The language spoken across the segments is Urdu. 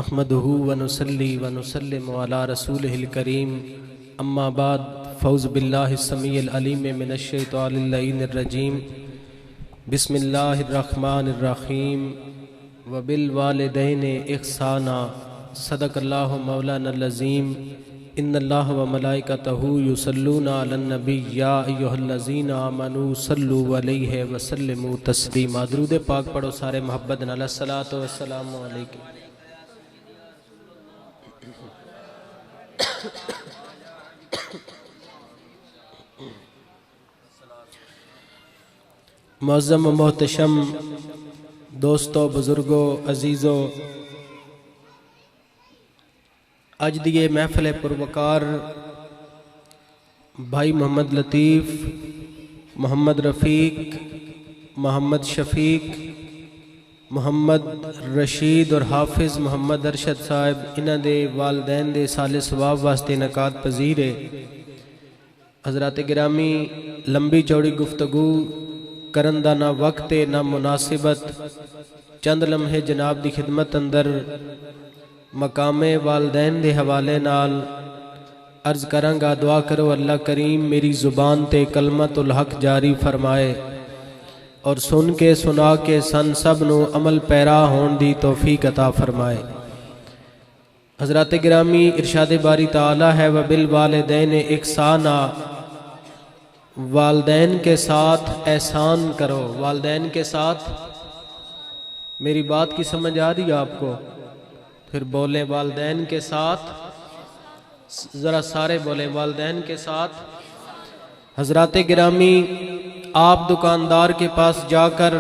نحمدہ ونصلی ونسلم علی رسولہ الکریم اما بعد فوز باللہ السمیع العلیم من الشیطان اللعین الرجیم بسم اللہ الرحمن الرحیم وبالوالدین احسانا صدق اللہ مولانا العظیم ان اللہ وملائکتہ یصلون علی النبی یا ایھا الذین آمنوا صلوا علیہ وسلموا تسلیما۔ درود پاک پڑھو سارے محبت نال، الصلاۃ والسلام علیکم۔ معظم و محتشم دوستو، بزرگو، عزیزو، اج دیے محفل پروکار بھائی محمد لطیف، محمد رفیق، محمد شفیق، محمد رشید اور حافظ محمد ارشد صاحب انہاں دے والدین دے سال ثواب واسطے انعقاد پذیر ہے۔ حضرات گرامی، لمبی چوڑی گفتگو کرن دا نہ وقت نہ مناسبت، چند لمحے جناب دی خدمت اندر مقام والدین دے حوالے نال عرض کرانگا، دعا کرو اللہ کریم میری زبان تے کلمت الحق جاری فرمائے اور سن کے سنا کے سن سب نو عمل پیرا ہون دی توفیق عطا فرمائے۔ حضرات گرامی، ارشاد باری تعالی ہے وبالوالدین احسانا، والدین کے ساتھ احسان کرو۔ والدین کے ساتھ، میری بات کی سمجھ آ رہی ہے آپ کو؟ پھر بولیں والدین کے ساتھ، ذرا سارے بولیں والدین کے ساتھ۔ حضرات گرامی، آپ دکاندار کے پاس جا کر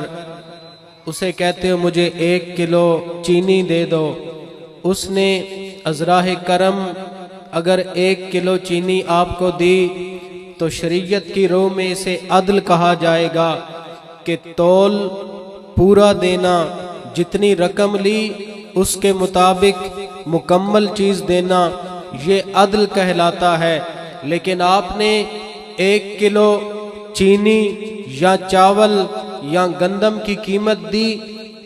اسے کہتے ہو مجھے 1 کلو چینی دے دو، اس نے ازراہ کرم اگر 1 کلو چینی آپ کو دی تو شریعت کی رو میں اسے عدل کہا جائے گا کہ تول پورا دینا، جتنی رقم لی اس کے مطابق مکمل چیز دینا، یہ عدل کہلاتا ہے۔ لیکن آپ نے 1 کلو چینی یا چاول یا گندم کی قیمت دی،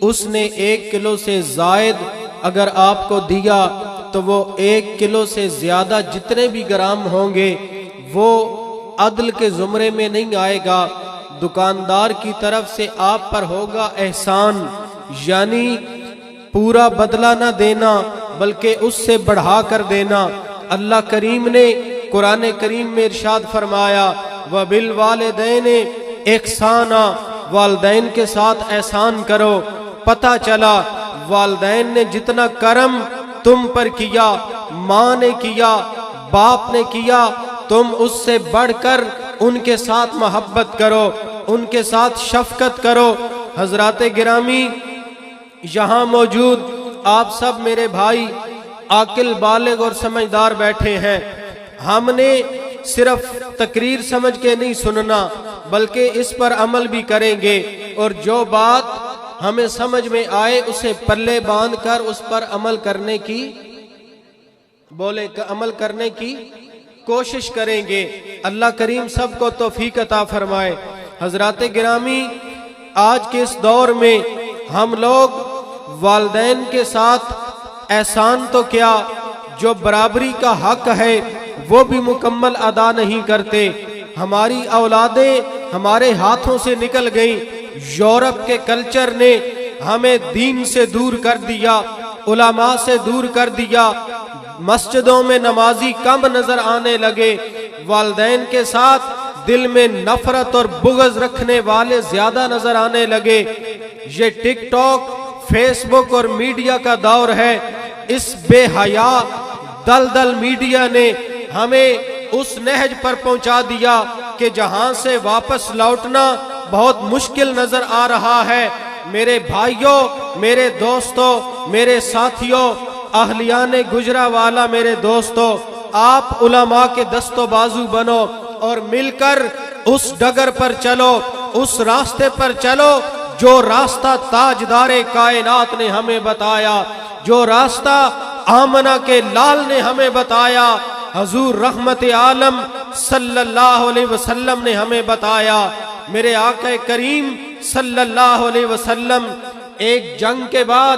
اس نے 1 کلو سے زائد اگر آپ کو دیا تو وہ 1 کلو سے زیادہ جتنے بھی گرام ہوں گے وہ عدل کے زمرے میں نہیں آئے گا۔ دکاندار کی طرف سے آپ پر ہوگا احسان، یعنی پورا بدلہ نہ دینا بلکہ اس سے بڑھا کر دینا۔ اللہ کریم نے قرآن کریم میں ارشاد فرمایا وبالوالدین احسانا، والدین کے ساتھ احسان کرو۔ پتہ چلا والدین نے جتنا کرم تم پر کیا، ماں نے کیا، باپ نے کیا، تم اس سے بڑھ کر ان کے ساتھ محبت کرو، ان کے ساتھ شفقت کرو۔ حضرات گرامی، یہاں موجود آپ سب میرے بھائی عاقل، بالغ اور سمجھدار بیٹھے ہیں۔ ہم نے صرف تقریر سمجھ کے نہیں سننا بلکہ اس پر عمل بھی کریں گے، اور جو بات ہمیں سمجھ میں آئے اسے پلے باندھ کر اس پر عمل کرنے کی عمل کرنے کی کوشش کریں گے۔ اللہ کریم سب کو توفیق عطا فرمائے۔ حضرات گرامی، آج کے اس دور میں ہم لوگ والدین کے ساتھ احسان تو کیا، جو برابری کا حق ہے وہ بھی مکمل ادا نہیں کرتے۔ ہماری اولادیں ہمارے ہاتھوں سے نکل گئیں۔ یورپ کے کلچر نے ہمیں دین سے دور کر دیا، علماء سے دور کر دیا، مسجدوں میں نمازی کم نظر آنے لگے، والدین کے ساتھ دل میں نفرت اور بغض رکھنے والے زیادہ نظر آنے لگے۔ یہ ٹک ٹاک، فیس بک اور میڈیا کا دور ہے۔ اس بے حیا دلدل میڈیا نے ہمیں اس نہج پر پہنچا دیا کہ جہاں سے واپس لوٹنا بہت مشکل نظر آ رہا ہے۔ میرے بھائیوں، میرے دوستوں، میرے ساتھیوں، اہلیان گجرانوالہ میرے دوستوں، آپ علماء کے دست و بازو بنو اور مل کر اس ڈگر پر چلو، اس راستے پر چلو جو راستہ تاجدار کائنات نے ہمیں بتایا، جو راستہ آمنہ کے لال نے ہمیں بتایا، حضور رحمت عالم صلی اللہ علیہ وسلم نے ہمیں بتایا۔ میرے آقا کریم صلی اللہ علیہ وسلم ایک جنگ کے بعد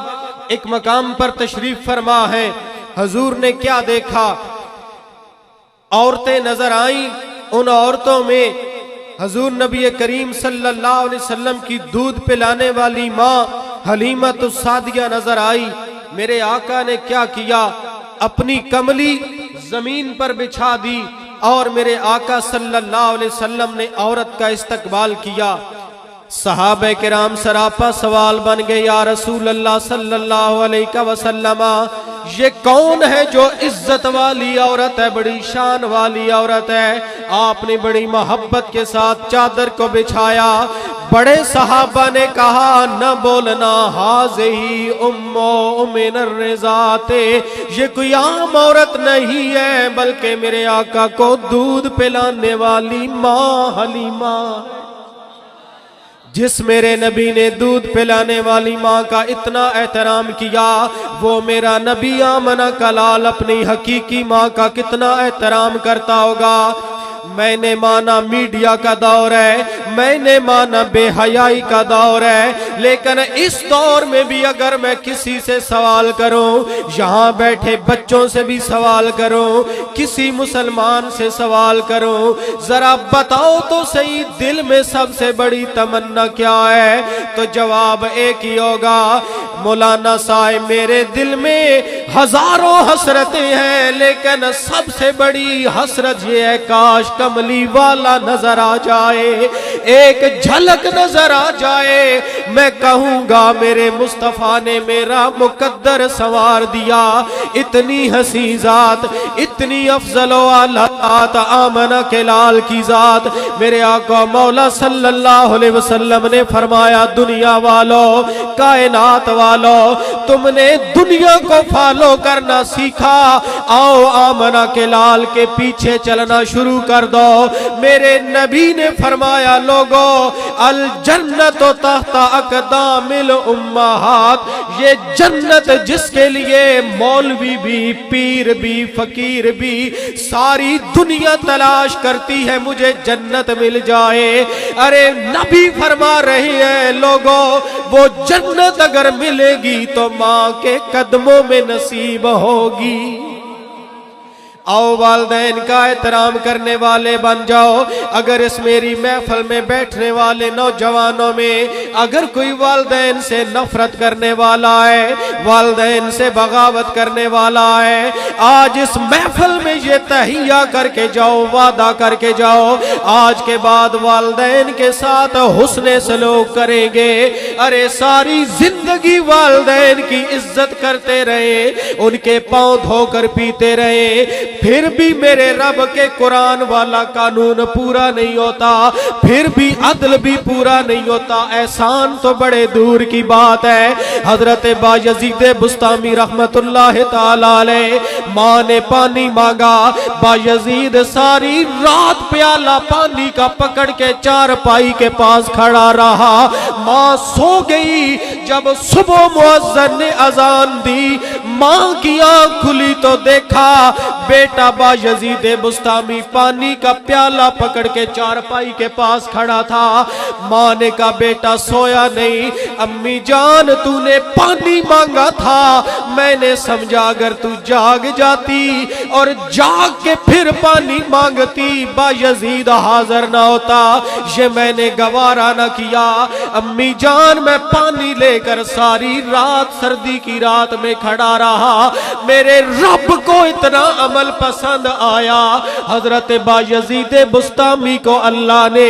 ایک مقام پر تشریف فرما ہے، حضور نے کیا دیکھا؟ عورتیں نظر آئیں، ان عورتوں میں حضور نبی کریم صلی اللہ علیہ وسلم کی دودھ پلانے والی ماں حلیمۃ السعدیہ نظر آئی۔ میرے آقا نے کیا کیا؟ اپنی کملی زمین پر بچھا دی اور میرے آقا صلی اللہ علیہ وسلم نے عورت کا استقبال کیا۔ صحابہ کرام سراپا سوال بن گئے، یا رسول اللہ صلی اللہ علیہ وسلم، یہ کون ہے جو عزت والی عورت ہے، بڑی شان والی عورت ہے؟ آپ نے بڑی محبت کے ساتھ چادر کو بچھایا۔ بڑے صحابہ نے کہا، نہ بولنا، ہاذہی امو من الرضاۃ، یہ کوئی عام عورت نہیں ہے بلکہ میرے آقا کو دودھ پلانے والی ماں حلیمہ۔ جس میرے نبی نے دودھ پلانے والی ماں کا اتنا احترام کیا، وہ میرا نبی آمنہ کا لال اپنی حقیقی ماں کا کتنا احترام کرتا ہوگا۔ میں نے مانا میڈیا کا دور ہے، میں نے مانا بے حیائی کا دور ہے، لیکن اس دور میں بھی اگر میں کسی سے سوال کروں، یہاں بیٹھے بچوں سے بھی سوال کروں، کسی مسلمان سے سوال کروں، ذرا بتاؤ تو صحیح دل میں سب سے بڑی تمنا کیا ہے؟ تو جواب ایک ہی ہوگا، مولانا صاحب میرے دل میں ہزاروں حسرتیں ہیں، لیکن سب سے بڑی حسرت یہ ہے کاش کملی والا نظر آ جائے، ایک جھلک نظر آ جائے، میں کہوں گا میرے مصطفیٰ نے میرا مقدر سنوار دیا۔ اتنی حسین ذات، اتنی افضل و اعلی ذات، آمنہ کے لال کی ذات، میرے آقا مولا صلی اللہ علیہ وسلم نے فرمایا، دنیا والو، کائنات والو، تم نے دنیا کو فالو کرنا سیکھا، آؤ آمنہ کے لال کے پیچھے چلنا شروع کر دو۔ میرے نبی نے فرمایا، لوگو الجنت تحت اقدام الامہات، یہ جنت جس کے لیے مولوی بھی، پیر بھی، فقیر بھی، ساری دنیا تلاش کرتی ہے مجھے جنت مل جائے، ارے نبی فرما رہے ہیں، لوگو وہ جنت اگر ملے گی تو ماں کے قدموں میں نصیب ہوگی۔ آؤ والدین کا احترام کرنے والے بن جاؤ۔ اگر اس میری محفل میں بیٹھنے والے نوجوانوں میں اگر کوئی والدین سے نفرت کرنے والا ہے، والدین سے بغاوت کرنے والا ہے، آج اس محفل میں یہ تہیہ کر کے جاؤ، وعدہ کر کے جاؤ، آج کے بعد والدین کے ساتھ حسن سلوک کریں گے، ارے ساری زندگی والدین کی عزت کرتے رہے، ان کے پاؤں دھو کر پیتے رہے، پھر بھی میرے رب کے قرآن والا قانون پورا نہیں ہوتا، پھر بھی عدل بھی پورا نہیں ہوتا، احسان تو بڑے دور کی بات ہے۔ حضرت بایزید بسطامی رحمت اللہ تعالی علیہ، ماں نے پانی مانگا، بایزید ساری رات پیالہ پانی کا پکڑ کے چارپائی کے پاس کھڑا رہا، ماں سو گئی، جب صبح مؤذن نے اذان دی، ماں کی آنکھ کھلی تو دیکھا بیٹا بایزید بسطامی پانی کا پیالہ پکڑ کے چارپائی کے پاس کھڑا تھا۔ ماں نے کہا بیٹا سویا نہیں، امی جان تو نے پانی مانگا تھا، میں نے سمجھا اگر تو جاگ جاتی اور جاگ کے پھر پانی مانگتی بایزید حاضر نہ ہوتا، یہ میں نے گوارا نہ کیا، امی جان میں پانی لے کر ساری رات سردی کی رات میں کھڑا رہا، میرے رب کو اتنا عمل پسند آیا، حضرت بایزید بسطامی کو اللہ نے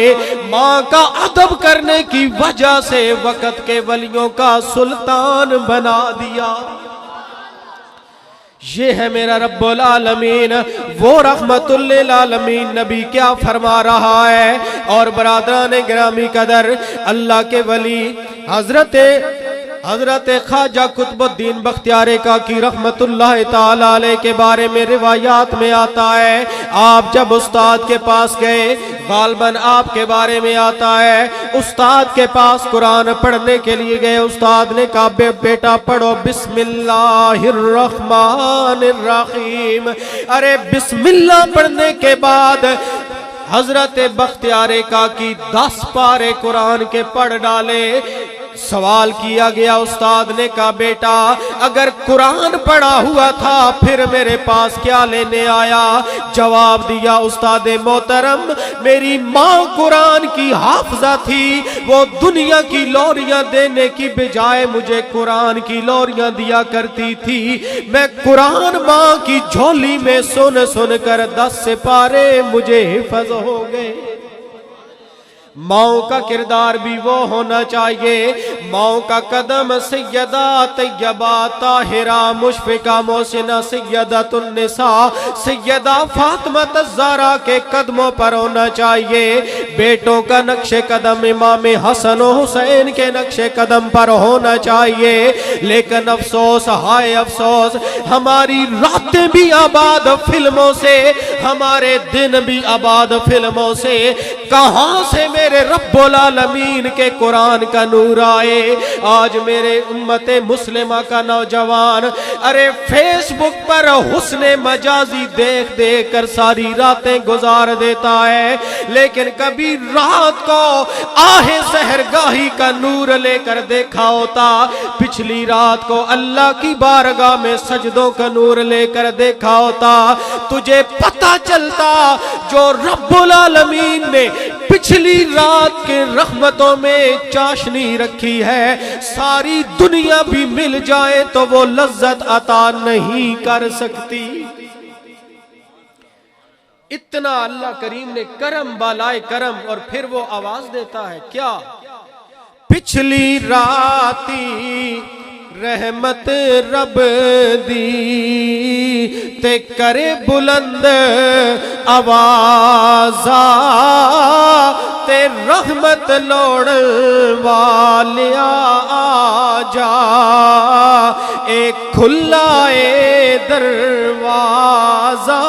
ماں کا ادب کرنے کی وجہ سے وقت کے ولیوں کا سلطان بنا دیا۔ یہ ہے میرا رب العالمین، وہ رحمت للعالمین نبی کیا فرما رہا ہے۔ اور برادران گرامی قدر، اللہ کے ولی حضرت خواجہ قطب الدین بختیار کاکی رحمت اللہ تعالی علیہ کے بارے میں روایات میں آتا ہے، آپ جب استاد کے پاس گئے، غالباً آپ کے بارے میں آتا ہے، استاد کے پاس قرآن پڑھنے کے لیے گئے، استاد نے کہا بیٹا پڑھو بسم اللہ الرحمن الرحیم، ارے بسم اللہ پڑھنے کے بعد حضرت بختیار کاکی 10 پارے قرآن کے پڑھ ڈالے۔ سوال کیا گیا، استاد نے کہا بیٹا اگر قرآن پڑھا ہوا تھا پھر میرے پاس کیا لینے آیا؟ جواب دیا استاد محترم میری ماں قرآن کی حافظہ تھی، وہ دنیا کی لوریاں دینے کی بجائے مجھے قرآن کی لوریاں دیا کرتی تھی، میں قرآن ماں کی جھولی میں سن سن کر 10 سپارے مجھے حفظ ہو گئے۔ ماؤں کا کردار بھی وہ ہونا چاہیے، ماؤں کا قدم سیدہ طیبہ طاہرہ مشفقہ محسنہ سیدۃ النساء سیدہ فاطمہ الزہرا کے قدموں پر ہونا چاہیے، بیٹوں کا نقش قدم امام حسن و حسین کے نقش قدم پر ہونا چاہیے۔ لیکن افسوس ہائے افسوس، ہماری راتیں بھی آباد فلموں سے، ہمارے دن بھی آباد فلموں سے، کہاں سے میرے رب العالمین کے قرآن کا نور آئے؟ آج میرے امت مسلمہ کا نوجوان ارے فیس بک پر حسن مجازی دیکھ دیکھ کر ساری راتیں گزار دیتا ہے، لیکن کبھی رات کو آہ سحرگاہی کا نور لے کر دیکھا ہوتا، پچھلی رات کو اللہ کی بارگاہ میں سجدوں کا نور لے کر دیکھا ہوتا، تجھے پتہ چلتا جو رب العالمین نے پچھلی رات کے رحمتوں میں چاشنی رکھی ہے، ساری دنیا بھی مل جائے تو وہ لذت عطا نہیں کر سکتی۔ اتنا اللہ کریم نے کرم بالائے کرم، اور پھر وہ آواز دیتا ہے کیا؟ پچھلی راتی رحمت رب دی تے کرے بلند آوازا تے رحمت لوڑ والیا آجا، ایک کھلا اے دروازہ۔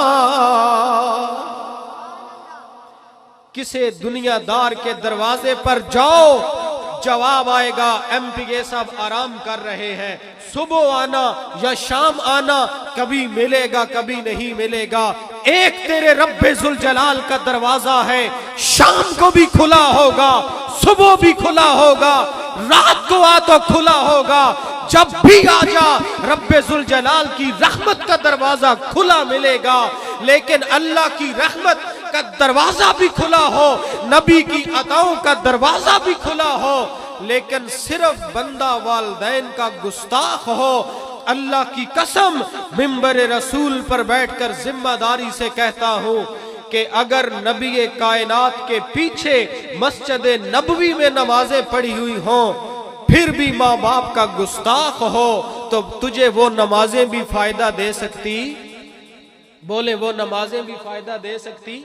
کسے دنیا دار کے دروازے پر جاؤ، جواب آئے گا ایم پی اے صاحب آرام کر رہے ہیں، صبح آنا یا شام آنا، کبھی ملے گا کبھی نہیں ملے گا۔ ایک تیرے رب ذوالجلال کا دروازہ ہے، شام کو بھی کھلا ہوگا، صبح بھی کھلا ہوگا، رات کو آ تو کھلا ہوگا، جب بھی آ جا رب ذوالجلال کی رحمت کا دروازہ کھلا ملے گا۔ لیکن اللہ کی رحمت کا دروازہ بھی کھلا ہو، نبی کی عطاؤں کا دروازہ بھی کھلا ہو، لیکن صرف بندہ والدین کا گستاخ ہو، اللہ کی قسم منبر رسول پر بیٹھ کر ذمہ داری سے کہتا ہوں کہ اگر نبی کائنات کے پیچھے مسجد نبوی میں نمازیں پڑھی ہوئی ہوں، پھر بھی ماں باپ کا گستاخ ہو، تو تجھے وہ نمازیں بھی فائدہ دے سکتی؟ بولے وہ نمازیں بھی فائدہ دے سکتی؟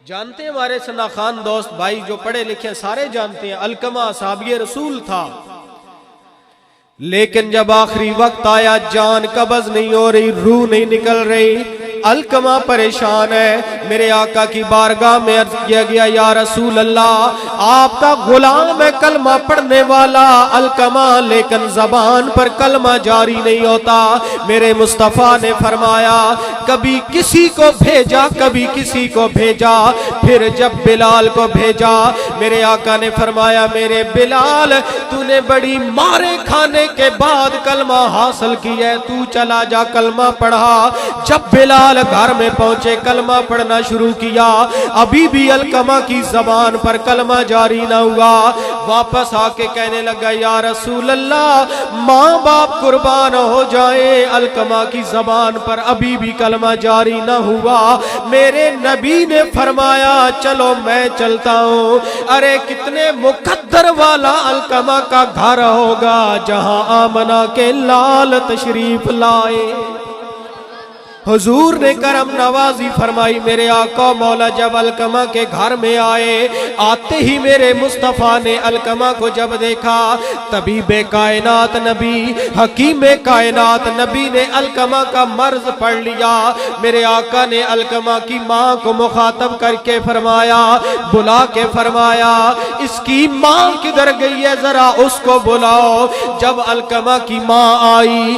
جانتے ہیں ہمارے ثنا خان دوست بھائی جو پڑھے لکھے سارے جانتے ہیں، علقمہ صحابی رسول تھا، لیکن جب آخری وقت آیا جان قبض نہیں ہو رہی، روح نہیں نکل رہی، علقمہ پریشان ہے، میرے آقا کی بارگاہ میں عرض کیا گیا یا رسول اللہ آپ کا غلام ہے کلمہ پڑھنے والا علقمہ، لیکن زبان پر کلمہ جاری نہیں ہوتا۔ میرے مصطفیٰ نے فرمایا کبھی کسی کو بھیجا کبھی کسی کو بھیجا، پھر جب بلال کو بھیجا میرے آقا نے فرمایا میرے بلال تو نے بڑی مارے کھانے کے بعد کلمہ حاصل کی ہے، تو چلا جا کلمہ پڑھا۔ جب بلال گھر میں پہنچے کلمہ پڑھنا شروع کیا، ابھی بھی علقمہ کی زبان پر کلمہ جاری نہ ہوا، واپس آ کے کہنے لگا یا رسول اللہ ماں باپ قربان ہو جائیں، علقمہ کی زبان پر ابھی بھی کلمہ جاری نہ ہوا۔ میرے نبی نے فرمایا چلو میں چلتا ہوں۔ ارے کتنے مقدر والا علقمہ کا گھر ہوگا جہاں آمنہ کے لال تشریف لائے۔ حضور نے کرم نوازی فرمائی، میرے آقا مولا جب علقمہ کے گھر میں آئے، آتے ہی میرے مصطفیٰ نے علقمہ کو جب دیکھا، طبیب کائنات نبی حکیم کائنات نبی نے علقمہ کا مرض پڑھ لیا۔ میرے آقا نے علقمہ کی ماں کو مخاطب کر کے فرمایا، بلا کے فرمایا اس کی ماں کدھر گئی ہے ذرا اس کو بلاؤ۔ جب علقمہ کی ماں آئی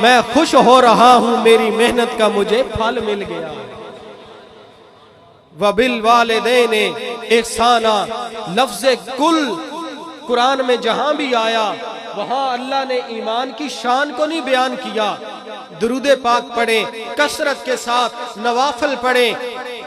میں خوش ہو رہا ہوں، میری محنت کا مجھے پھل مل گیا۔ وَبِالْوَالِدَيْنِ احسانا، لفظ کل قرآن میں جہاں بھی آیا وہاں اللہ نے ایمان کی شان کو نہیں بیان کیا۔ درود پاک پڑھیں کثرت کے ساتھ، نوافل پڑھیں،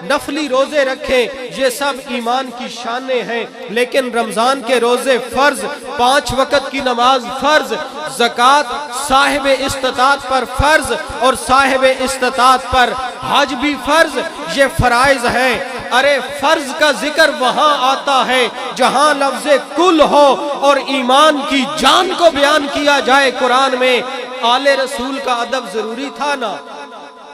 نفلی روزے رکھیں، یہ سب ایمان کی شانیں ہیں، لیکن رمضان کے روزے فرض، 5 وقت کی نماز فرض، زکوٰۃ صاحب استطاعت پر فرض اور صاحب استطاعت پر حج بھی فرض، یہ فرائض ہیں۔ ارے فرض کا ذکر وہاں آتا ہے جہاں لفظ کل ہو اور ایمان کی جان کو بیان کیا جائے قرآن میں۔ آل رسول کا ادب ضروری تھا نا،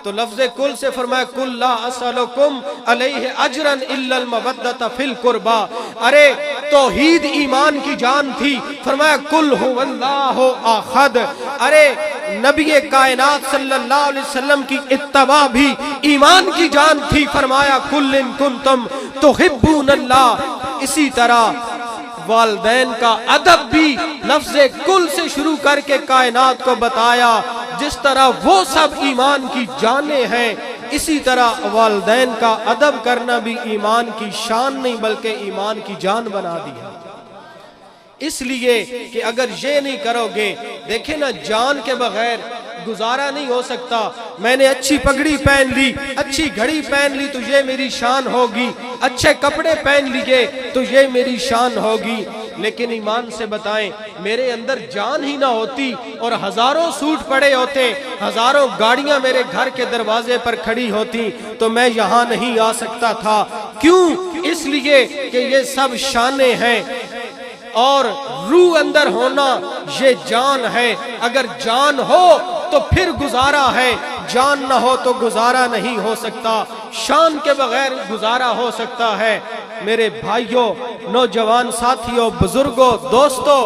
تو لفظ کل سے فرمایا کل لا اسألکم علیہ اجرا الا المودۃ فی القربى۔ ارے توحید ایمان کی جان تھی، فرمایا کل هو اللہ احد۔ ارے نبی کائنات صلی اللہ علیہ وسلم کی اتباع بھی ایمان کی جان تھی، فرمایا کل ان کنتم تحبون اللہ۔ اسی طرح والدین کا ادب بھی لفظ کل سے شروع کر کے کائنات کو بتایا، جس طرح وہ سب ایمان کی جانیں ہیں، اسی طرح والدین کا ادب کرنا بھی ایمان کی شان نہیں بلکہ ایمان کی جان بنا دی ہے۔ اس لیے کہ اگر یہ نہیں کرو گے، دیکھیں نا، جان کے بغیر گزارا نہیں ہو سکتا۔ میں نے اچھی پگڑی پہن لی، اچھی گھڑی پہن لی تو یہ میری شان ہوگی، اچھے کپڑے پہن لیے تو یہ میری شان ہوگی، لیکن ایمان سے بتائیں میرے اندر جان ہی نہ ہوتی اور ہزاروں سوٹ پڑے ہوتے، ہزاروں گاڑیاں میرے گھر کے دروازے پر کھڑی ہوتی تو میں یہاں نہیں آ سکتا تھا۔ کیوں؟ اس لیے کہ یہ سب شانیں ہیں، اور روح اندر ہونا یہ جان ہے۔ اگر جان ہو تو پھر گزارا ہے، جان نہ ہو تو گزارا نہیں ہو سکتا، شان کے بغیر گزارا ہو سکتا ہے۔ میرے بھائیوں، نوجوان ساتھیوں، بزرگوں، دوستوں،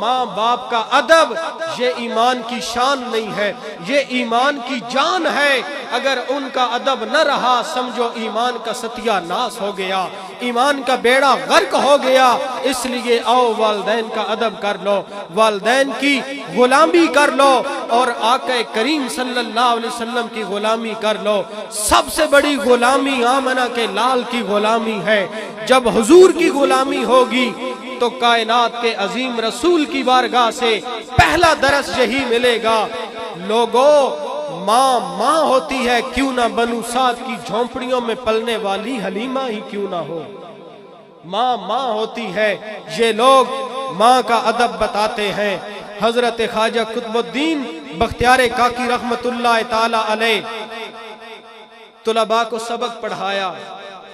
ماں باپ کا ادب یہ ایمان کی شان نہیں ہے، یہ ایمان کی جان ہے۔ اگر ان کا ادب نہ رہا سمجھو ایمان کا ستیہ ناس ہو گیا، ایمان کا بیڑا غرق ہو گیا۔ اس لیے آؤ والدین کا ادب کر لو، والدین کی غلامی کر لو اور آقا کریم صلی اللہ علیہ وسلم کی غلامی کر لو۔ سب سے بڑی غلامی آمنہ کے لال کی غلامی ہے۔ جب حضور کی غلامی ہوگی تو کائنات کے عظیم رسول کی بارگاہ سے پہلا درس یہی ملے گا، لوگوں ماں ہوتی ہے، کیوں نہ بنو سعد کی جھونپڑیوں میں پلنے والی حلیمہ ہی کیوں نہ ہو۔ ماں ہوتی ہے، یہ لوگ ماں کا ادب بتاتے ہیں۔ حضرت خواجہ قطب الدین بختیار کاکی رحمت اللہ تعالی علیہ طلباء کو سبق پڑھایا۔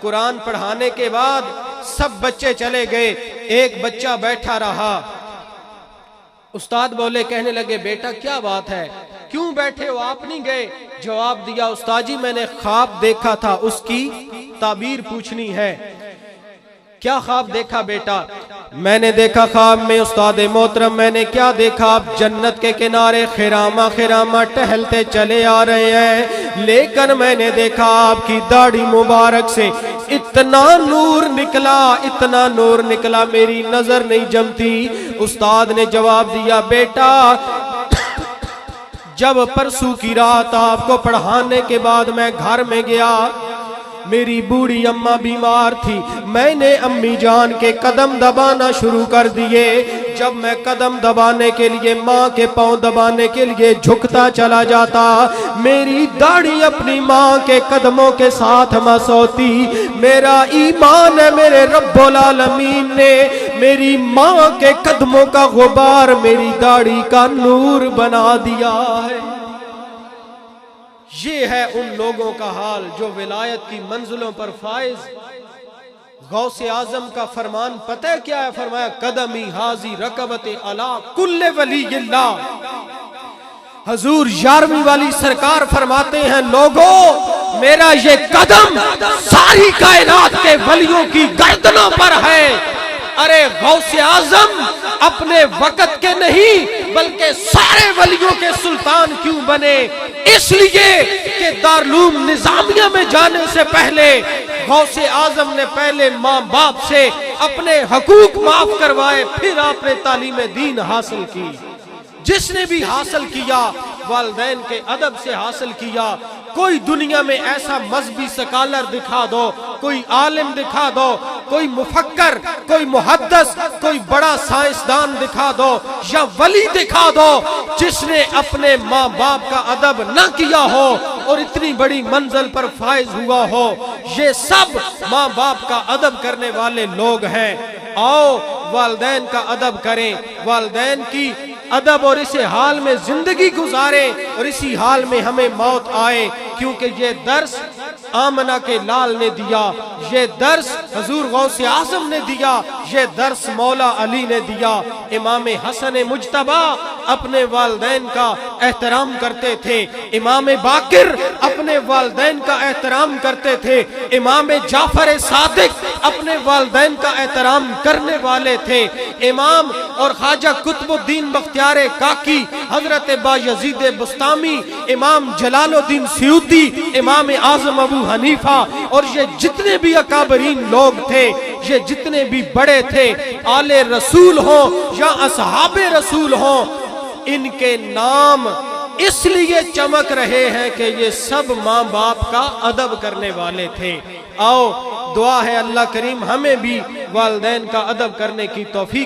قرآن پڑھانے کے بعد سب بچے چلے گئے، ایک بچہ بیٹھا رہا۔ استاد بولے، کہنے لگے بیٹا کیا بات ہے، کیوں بیٹھے ہو، آپ نہیں گئے؟ جواب دیا، استاد جی میں نے خواب دیکھا تھا، اس کی تعبیر پوچھنی ہے۔ کیا خواب دیکھا بیٹا؟ میں نے دیکھا خواب میں استاد محترم، میں نے کیا دیکھا، آپ جنت کے کنارے خرامہ ٹہلتے چلے آ رہے ہیں، لیکن میں نے دیکھا آپ کی داڑھی مبارک سے اتنا نور نکلا میری نظر نہیں جمتی۔ استاد نے جواب دیا، بیٹا جب پرسوں کی رات آپ کو پڑھانے کے بعد میں گھر میں گیا، میری بوڑھی اماں بیمار تھی، میں نے امی جان کے قدم دبانا شروع کر دیے۔ جب میں قدم دبانے کے لیے، ماں کے پاؤں دبانے کے لیے جھکتا چلا جاتا، میری داڑھی اپنی ماں کے قدموں کے ساتھ مس ہوتی۔ میرا ایمان ہے، میرے رب العالمین نے میری ماں کے قدموں کا غبار میری داڑھی کا نور بنا دیا ہے۔ یہ ہے ان لوگوں کا حال جو ولایت کی منزلوں پر فائز۔ غوث اعظم کا فرمان پتہ ہے کیا ہے؟ فرمایا قدمی حاضی رکبت علی کل ولی اللہ۔ حضور 11ویں والی سرکار فرماتے ہیں، لوگوں میرا یہ قدم ساری کائنات کے ولیوں کی گردنوں پر ہے۔ ارے غوث اعظم اپنے وقت کے نہیں بلکہ سارے ولیوں کے سلطان کیوں بنے؟ اس لیے کہ دارالعلوم نظامیہ میں جانے سے پہلے غوث اعظم نے پہلے ماں باپ سے اپنے حقوق معاف کروائے، پھر آپ نے تعلیم دین حاصل کی۔ جس نے بھی حاصل کیا والدین کے ادب سے حاصل کیا۔ کوئی دنیا میں ایسا مذہبی سکالر دکھا دو، کوئی عالم دکھا دو، کوئی مفکر، کوئی محدث، کوئی بڑا سائنسدان دکھا دو یا ولی دکھا دو جس نے اپنے ماں باپ کا ادب نہ کیا ہو اور اتنی بڑی منزل پر فائز ہوا ہو۔ یہ سب ماں باپ کا ادب کرنے والے لوگ ہیں۔ آؤ والدین کا ادب کریں، والدین کی ادب اور اسی حال میں زندگی گزاریں اور اسی حال میں ہمیں موت آئے، کیونکہ یہ درس آمنہ کے لال نے دیا، یہ درس حضور غوث اعظم نے دیا، یہ درس مولا علی نے دیا۔ امام حسن مجتبی اپنے والدین کا احترام کرتے تھے، امام باقر اپنے والدین کا احترام کرتے تھے، امام جعفر صادق اپنے والدین کا احترام کرنے والے تھے، امام اور خواجہ قطب الدین بختیار کاکی، حضرت بایزید بسطامی، امام جلال الدین سیوطی، امام اعظم ابو حنیفہ اور یہ جتنے بھی اکابرین لوگ تھے، یہ جتنے بھی بڑے تھے، آل رسول ہوں یا اصحاب رسول ہوں، ان کے نام اس لیے چمک رہے ہیں کہ یہ سب ماں باپ کا ادب کرنے والے تھے۔ آؤ دعا ہے اللہ کریم ہمیں بھی والدین کا ادب کرنے کی توفیق